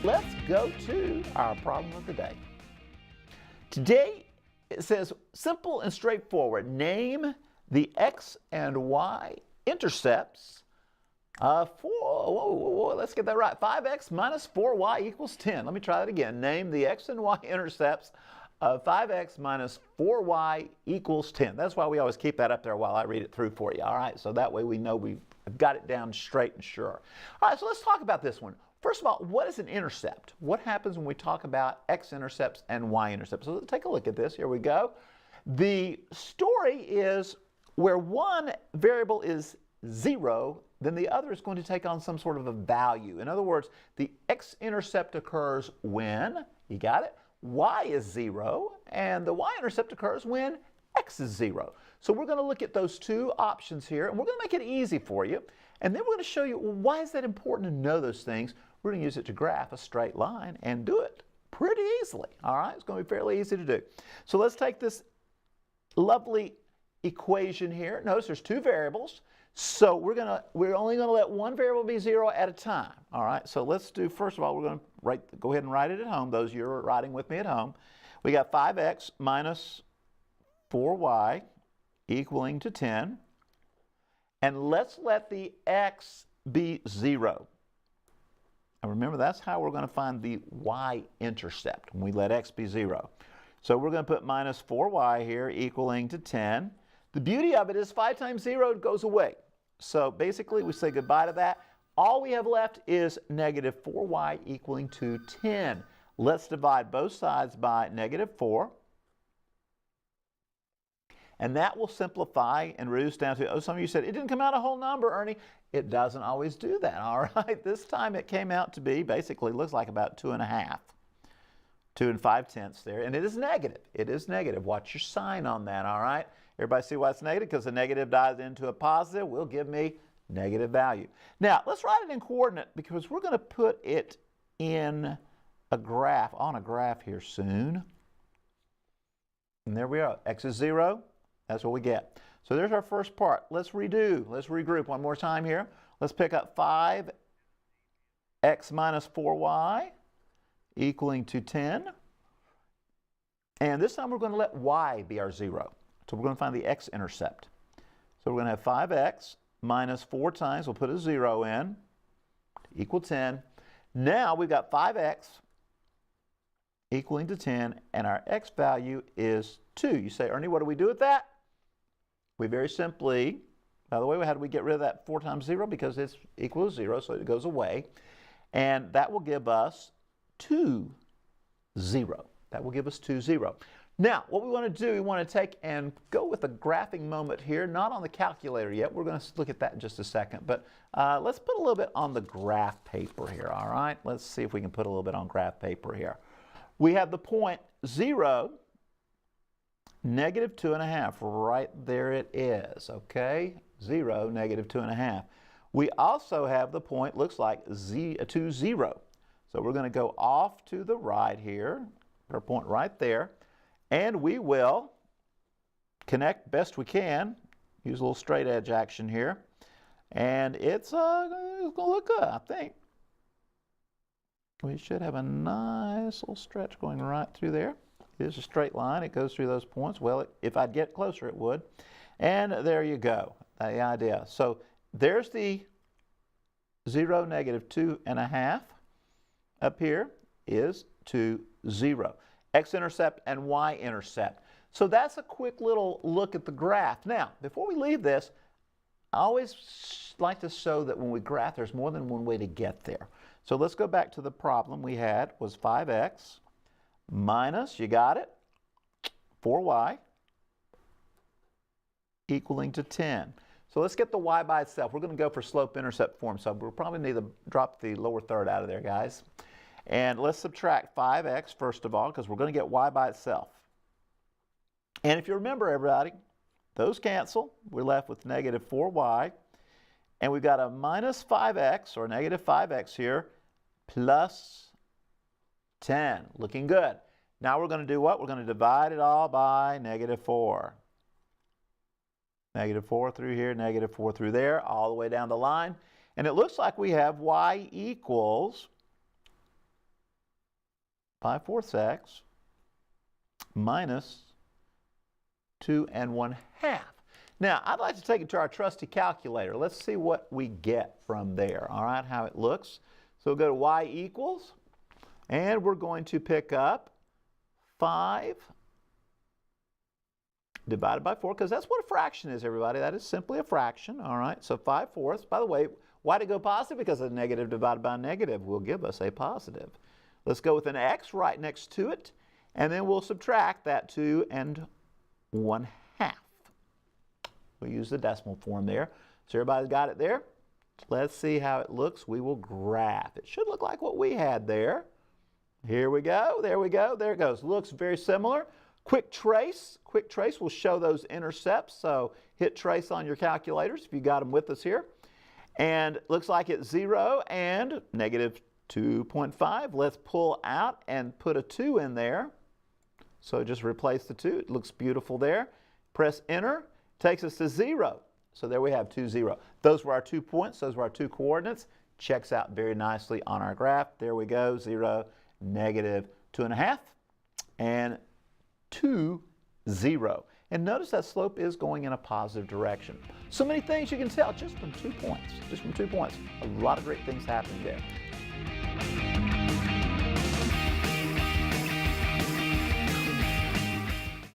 let's go to our problem of the day. Today it says simple and straightforward. Name the x and y intercepts let's get that right. 5x minus 4y equals 10. Let me try that again. Name the x and y intercepts of 5x minus 4y equals 10. That's why we always keep that up there while I read it through for you. All right, so that way we know we've got it down straight and sure. All right, so let's talk about this one. First of all, what is an intercept? What happens when we talk about x-intercepts and y-intercepts? So let's take a look at this. Here we go. The story is where one variable is 0, then the other is going to take on some sort of a value. In other words, the x-intercept occurs when, you got it, y is 0, and the y-intercept occurs when x is 0. So we're going to look at those two options here, and we're going to make it easy for you. And then we're going to show you, well, why is that important to know those things? We're going to use it to graph a straight line and do it pretty easily. All right, it's going to be fairly easy to do. So let's take this lovely equation here. Notice there's two variables. So we're only going to let one variable be 0 at a time. All right, so let's do, first of all, we're going to go ahead and write it at home, those of you who are writing with me at home. We got 5x minus 4y equaling to 10. And let's let the x be 0. And remember, that's how we're going to find the y-intercept, when we let x be 0. So we're going to put minus 4y here equaling to 10. The beauty of it is 5 times 0 goes away. So basically we say goodbye to that. All we have left is negative 4y equaling to 10. Let's divide both sides by negative 4. And that will simplify and reduce down to, oh, some of you said, it didn't come out a whole number, Ernie. It doesn't always do that, all right? This time it came out to be, basically, looks like about 2.5. 2 5/10 there, and it is negative. It is negative. Watch your sign on that, all right? Everybody see why it's negative? Because the negative dies into a positive will give me negative value. Now, let's write it in coordinate because we're going to put it in a graph, on a graph here soon. And there we are. X is 0. That's what we get. So there's our first part. Let's regroup one more time here. Let's pick up 5x minus 4y equaling to 10. And this time we're going to let y be our 0. So we're going to find the x-intercept. So we're going to have 5x minus 4 times, we'll put a 0 in, equal 10. Now we've got 5x equaling to 10, and our x value is 2. You say, Ernie, what do we do with that? We very simply, by the way, how do we get rid of that 4 times 0? Because it's equal to 0, so it goes away. And that will give us 2, 0. That will give us 2, 0. Now, what we want to do, we want to take and go with a graphing moment here, not on the calculator yet. We're going to look at that in just a second. But let's put a little bit on the graph paper here, all right? Let's see if we can put a little bit on graph paper here. We have the point 0, negative 2.5. Right there it is, okay? 0, negative 2.5. We also have the point, looks like 2, 0. So we're going to go off to the right here, our point right there. And we will connect best we can, use a little straight edge action here. And it's going to look good, I think. We should have a nice little stretch going right through there. It is a straight line. It goes through those points. Well, if I'd get closer, it would. And there you go, the idea. So there's the 0, negative 2.5. Up here is 2, 0. X-intercept and y-intercept. So that's a quick little look at the graph. Now, before we leave this, I always like to show that when we graph, there's more than one way to get there. So let's go back to the problem we had was 5x minus, you got it, 4y equaling to 10. So let's get the y by itself. We're going to go for slope-intercept form, so we'll probably need to drop the lower third out of there, guys. And let's subtract 5x first of all, because we're going to get y by itself. And if you remember, everybody, those cancel. We're left with negative 4y. And we've got a minus 5x, or negative 5x here, plus 10. Looking good. Now we're going to do what? We're going to divide it all by negative 4. Negative 4 through here, negative 4 through there, all the way down the line. And it looks like we have y equals 5/4 x minus 2 1/2. Now, I'd like to take it to our trusty calculator. Let's see what we get from there, all right, how it looks. So we'll go to y equals, and we're going to pick up 5 divided by 4, because that's what a fraction is, everybody. That is simply a fraction, all right? So 5/4. By the way, why to go positive? Because a negative divided by a negative will give us a positive. Let's go with an x right next to it, and then we'll subtract that 2 1/2. We'll use the decimal form there. So everybody's got it there? Let's see how it looks. We will graph. It should look like what we had there. Here we go. There we go. There it goes. Looks very similar. Quick trace. Quick trace will show those intercepts. So hit trace on your calculators if you got them with us here. And it looks like it's 0 and negative 2.5. Let's pull out and put a 2 in there. So just replace the 2. It looks beautiful there. Press enter. Takes us to 0. So there we have 2, 0. Those were our 2 points. Those were our 2 coordinates. Checks out very nicely on our graph. There we go. 0, negative 2 1/2, and 2, 0. And notice that slope is going in a positive direction. So many things you can tell just from 2 points. Just from 2 points. A lot of great things happening there.